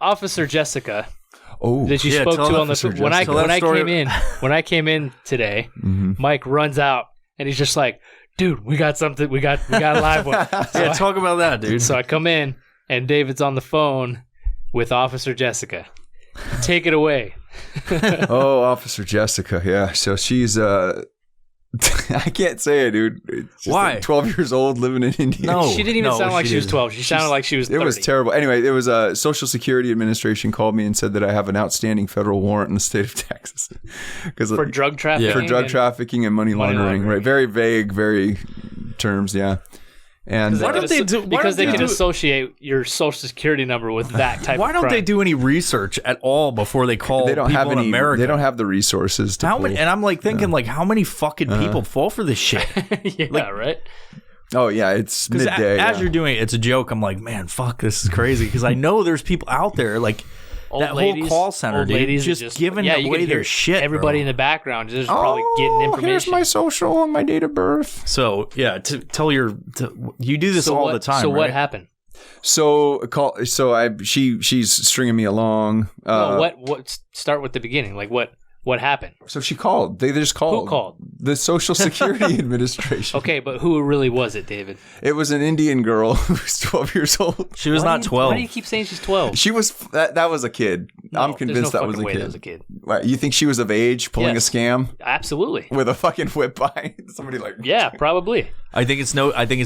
Officer Jessica. Oh, that you spoke to on the when I came in today. Mike runs out and he's just like, "Dude, we got something. We got a live one." So talk about that, dude. So I come in and David's on the phone with Officer Jessica. Take it away. Oh, Officer Jessica. Yeah. So she's I can't say it, dude. Why? 12 years old, living in India. No, she didn't even sound like she was 12. She sounded like she was 30. It was terrible. Anyway, it was Social Security Administration called me and said that I have an outstanding federal warrant in the state of Texas for drug trafficking. For drug trafficking and money laundering. Right? Very vague, very terms. Yeah. And why don't they do? Because they can associate your social security number with that type. Why of don't crime. they do any research at all before they call? They don't people have any. in America? They don't have the resources to. How many? And I'm like thinking, like, how many fucking people fall for this shit? Yeah, like, right. Oh yeah, it's midday. As you're doing it, it's a joke. I'm like, man, fuck, this is crazy because I know there's people out there like. That whole call center, dude, just giving away their shit. Everybody in the background just probably getting information. Here's my social and my date of birth. So yeah, you do this all the time. So right? what happened? She's stringing me along. What? Start with the beginning. Like what happened? So she called. They just called. Who called? The Social Security Administration. Okay, but who really was it, David? It was an Indian girl who was 12 years old. She was not 12. Why do you keep saying she's 12? She was. That was a kid. No, I'm convinced no that was a kid. That was a kid. What, you think she was of age pulling a scam? Absolutely. With a fucking whip by somebody like. Yeah, probably. I think it's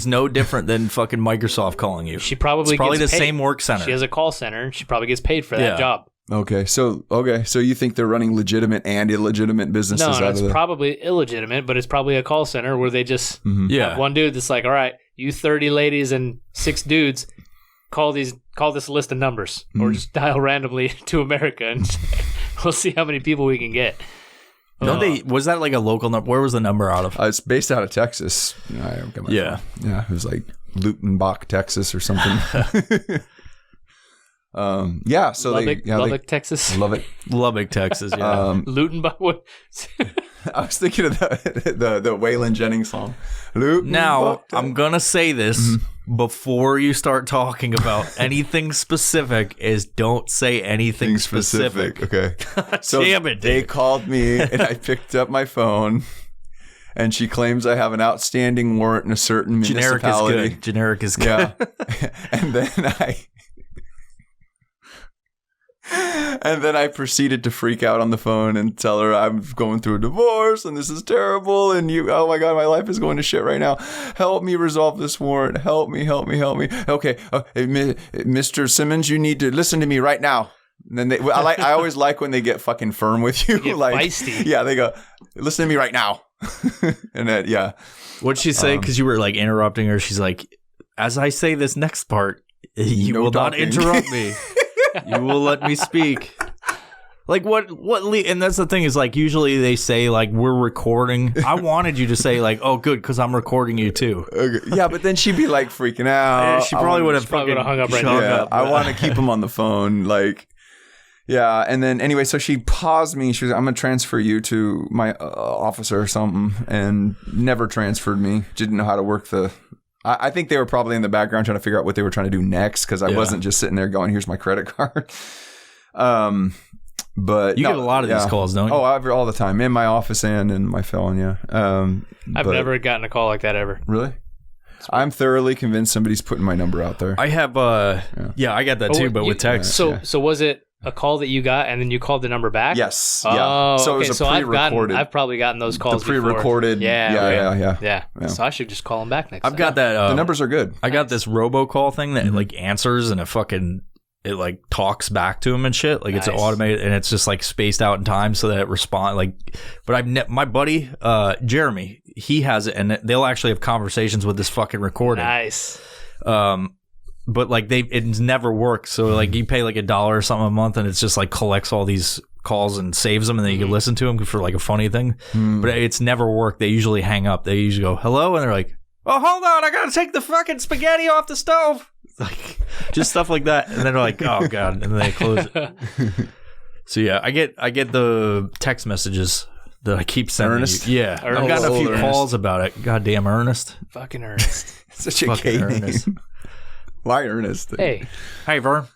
no different than fucking Microsoft calling you. She probably gets the paid. Same work center. She has a call center and she probably gets paid for that job. Okay, so you think they're running legitimate and illegitimate businesses out of it's probably illegitimate, but it's probably a call center where they just have one dude that's like, all right, you 30 ladies and 6 dudes, call this list of numbers or just dial randomly to America and we'll see how many people we can get. Was that like a local number? Where was the number out of? It's based out of Texas. Yeah, it was like Lutenbach, Texas or something. So Lubbock, Texas. Lubbock, Texas. Yeah. Lutenbach. I was thinking of the Waylon Jennings song. Now I'm gonna say this before you start talking about anything specific. Is don't say anything specific. Okay. So damn it, they called me and I picked up my phone. And she claims I have an outstanding warrant in a certain municipality. Generic is good. Yeah. And then I proceeded to freak out on the phone and tell her I'm going through a divorce and this is terrible and oh my God, my life is going to shit right now. Help me resolve this warrant. Help me. Okay, Mr. Simmons, you need to listen to me right now. And then I always like when they get fucking firm with you. Get like feisty. Yeah, they go, listen to me right now. And then What'd she say? Because you were like interrupting her. She's like, as I say this next part, you will not interrupt me. You will let me speak. Like what and that's the thing is like usually they say like we're recording. I wanted you to say like, oh good, because I'm recording you too. Okay. Yeah, but then she'd be like freaking out. She probably would have fucking hung up right now. I want to keep him on the phone. Like, yeah. And then anyway, so she paused me. She was, I'm gonna transfer you to my officer or something, and never transferred me. Didn't know how to work the. I think they were probably in the background trying to figure out what they were trying to do next because I wasn't just sitting there going, "Here's my credit card." But you get a lot of these calls, don't you? Oh, all the time in my office and in my phone. Yeah. I've never gotten a call like that ever. Really? I'm thoroughly convinced somebody's putting my number out there. I have. I got that too, but with text. So was it a call that you got and then you called the number back? Yes. Oh, so okay. it was a pre-recorded. I've probably gotten those calls. The pre-recorded. Before. Yeah. So I should just call them back next time. I've got that. The numbers are good. I got this robocall thing that like answers and it like talks back to him and shit. Like it's automated and it's just like spaced out in time so that it responds. Like, but my buddy Jeremy, he has it and they'll actually have conversations with this fucking recording. Nice. But like it's never worked. So like you pay like $1 or something a month and it's just like collects all these calls and saves them and then you can listen to them for like a funny thing. But it's never worked. They usually hang up. They usually go, hello. And they're like, oh, hold on. I got to take the fucking spaghetti off the stove. Like just stuff like that. And then they're like, oh God. And then they close it. So yeah, I get the text messages that I keep sending. Ernest? You. Yeah. I've gotten a few calls about it. Goddamn Ernest. Fucking Ernest. Such a gay name. Why Ernest? Hey Vern.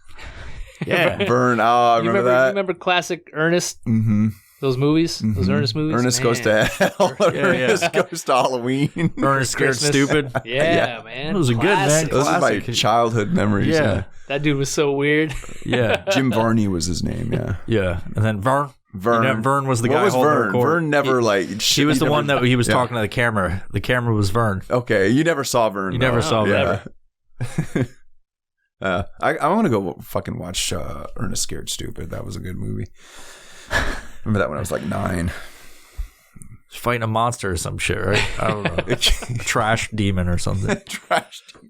Yeah. Vern. Oh, I remember that. Remember classic Ernest? Mm-hmm. Those movies? Those Ernest movies? Ernest goes to hell. Ernest goes to Halloween. Ernest Scared Stupid. Yeah, man. Those are good, man. Those are my childhood memories. Yeah. That dude was so weird. Yeah. Jim Varney was his name, yeah. Yeah. And then Vern. Vern. You know, Vern was the guy. What was holding the Vern? record. Vern never he was the one that he was talking to the camera. The camera was Vern. Okay, you never saw Vern. You never saw Vern. I want to go fucking watch Ernest Scared Stupid. That was a good movie. Remember that when I was like 9. Fighting a monster or some shit, right? I don't know. A trash demon or something. Trash demon.